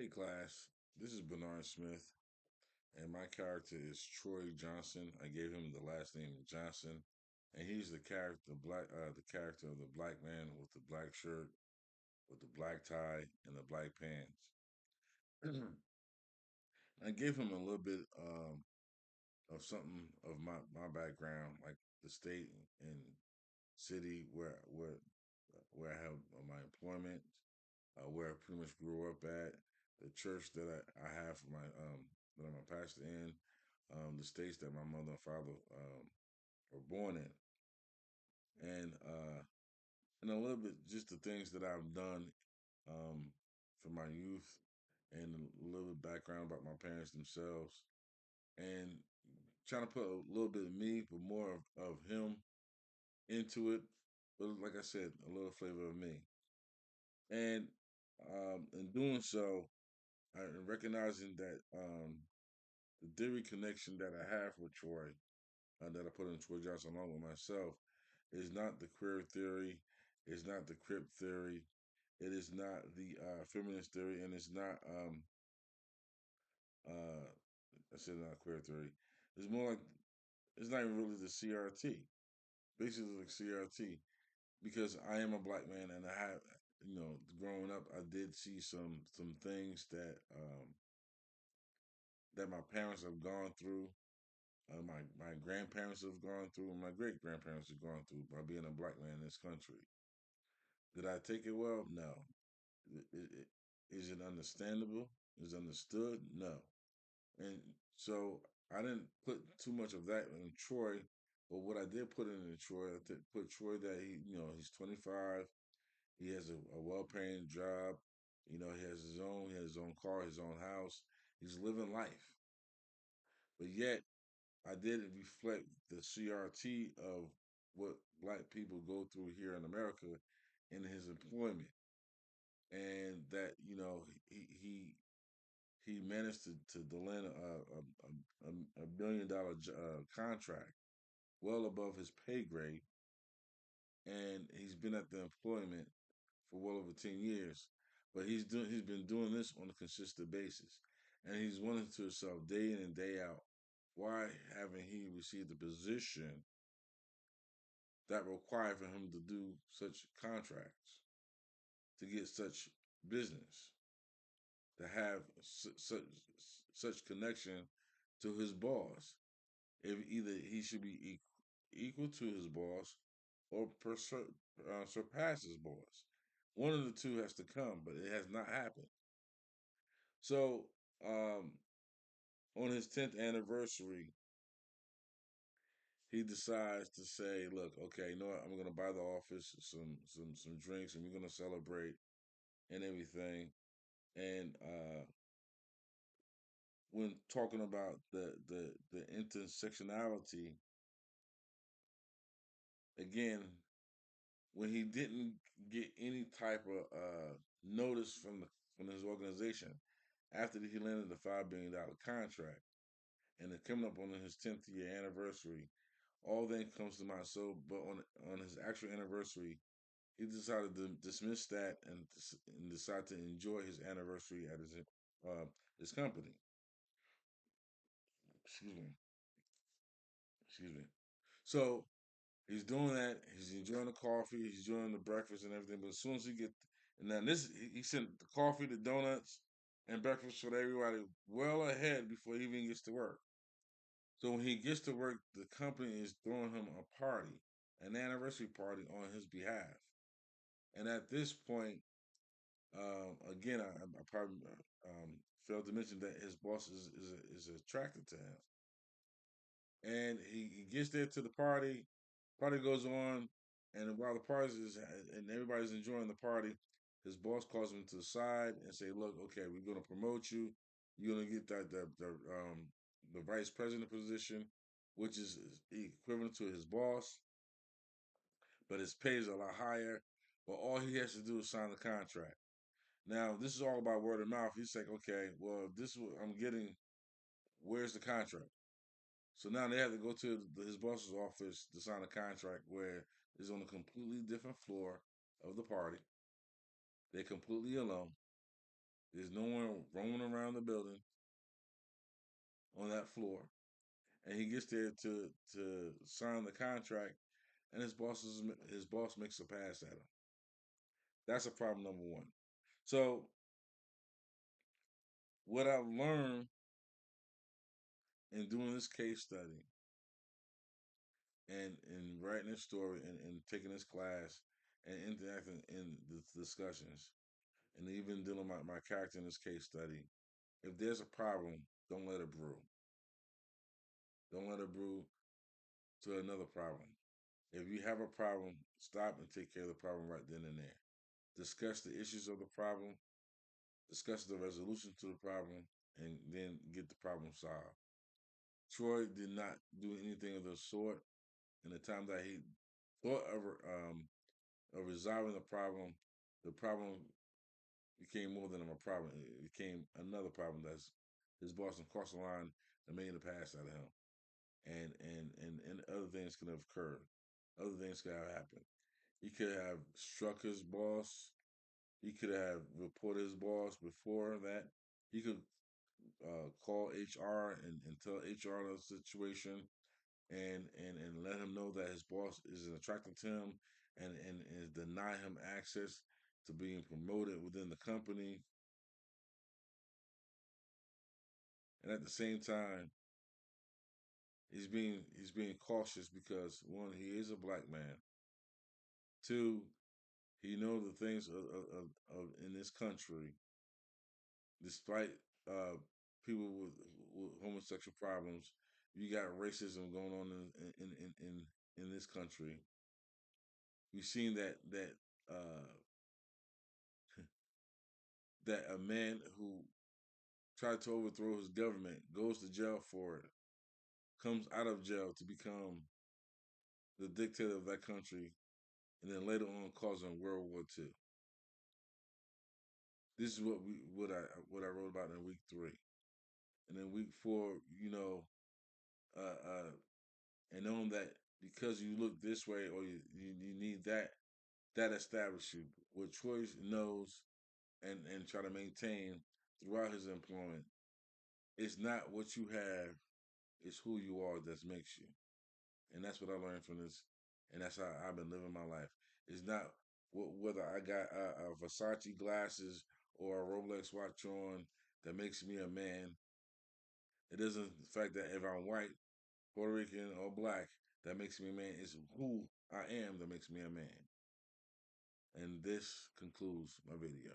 Hey class, this is Bernard Smith, and my character is Troy Johnson. I gave him the last name Johnson, and he's the character of the black man with the black shirt, with the black tie, and the black pants. I gave him a little bit of something of my background, like the state and city where I have my employment, where I pretty much grew up at, the church that I have for my that I'm a pastor in, the states that my mother and father were born in, and a little bit just the things that I've done um, for my youth, and a little bit background about my parents themselves, and trying to put a little bit of me, but more of him into it. But like I said, a little flavor of me, and in doing so, I recognizing that the theory connection that I have with Troy, that I put in Troy Johnson along with myself, is not the queer theory, is not the crip theory, it is not the feminist theory, and it's not uh, I said not queer theory. It's more like it's not even really the CRT. Basically, like CRT, because I am a black man, and I have, growing up, I did see some things that my parents have gone through, my grandparents have gone through, and my great grandparents have gone through by being a black man in this country. Did I take it well? No. Is it understandable? Is it understood? No. And so I didn't put too much of that in Troy, but what I did put in Troy, put Troy that he's 25, he has a well-paying job, he has his own car, his own house, he's living life, but yet I did reflect the CRT of what black people go through here in America in his employment, and that he managed to land a $1 million contract well above his pay grade, and he's been at the employment for well over 10 years. But he's been doing this on a consistent basis, and he's wondering to himself day in and day out, why haven't he received a position that require for him to do such contracts, to get such business, to have such connection to his boss. If either he should be equal to his boss or surpass his boss. One of the two has to come, but it has not happened. So, um, on his 10th anniversary, he decides to say, "Look, okay, you know what? I'm gonna buy the office some drinks, and we're gonna celebrate and everything." And when talking about the intersectionality, again, when he didn't get any type of notice from his organization after he landed the $5 billion contract, and it coming up on his 10th year anniversary, all then comes to mind. So, but on his actual anniversary, he decided to dismiss that and decide to enjoy his anniversary at his company. Excuse me. Excuse me. So he's doing that. He's enjoying the coffee. He's enjoying the breakfast and everything. But as soon as and then he sent the coffee, the donuts, and breakfast for everybody well ahead before he even gets to work. So when he gets to work, the company is throwing him a party, an anniversary party on his behalf. And at this point, again, I probably failed to mention that his boss is attracted to him, and he gets there to the party. Party goes on, and while the party is and everybody's enjoying the party, his boss calls him to the side and say, "Look, okay, we're gonna promote you. You're gonna get the vice president position, which is equivalent to his boss, but his pay is a lot higher. But all he has to do is sign the contract." Now, this is all about word of mouth. He's like, "Okay, well, this is what I'm getting. Where's the contract?" So now they have to go to his boss's office to sign a contract where it's on a completely different floor of the party. They're completely alone. There's no one roaming around the building on that floor, and he gets there to sign the contract, and his boss makes a pass at him. That's a problem number one. So what I've learned in doing this case study and writing this story and taking this class and interacting in the discussions and even dealing with my character in this case study, if there's a problem, don't let it brew. Don't let it brew to another problem. If you have a problem, stop and take care of the problem right then and there. Discuss the issues of the problem, discuss the resolution to the problem, and then get the problem solved. Troy did not do anything of the sort. In the time that he thought of resolving the problem became more than a problem. It became another problem that's his boss crossed the line and made a pass out of him. And other things could have occurred. Other things could have happened. He could have struck his boss. He could have reported his boss before that. He could call HR and tell HR the situation and let him know that his boss isn't attracted to him and deny him access to being promoted within the company. And at the same time, he's being cautious because one, he is a black man. Two, he knows the things of in this country, despite uh, people with homosexual problems, you got racism going on in this country. We've seen uh, that a man who tried to overthrow his government goes to jail for it, comes out of jail to become the dictator of that country, and then later on causing World War II. This is what I wrote about in week 3, and then week 4, and knowing that because you look this way or you need that establish you. What Troy knows and try to maintain throughout his employment, it's not what you have, it's who you are that makes you. And that's what I learned from this, and that's how I've been living my life. It's not whether I got a Versace glasses or a Rolex watch on that makes me a man. It isn't the fact that if I'm white, Puerto Rican, or black that makes me a man. It's who I am that makes me a man. And this concludes my video.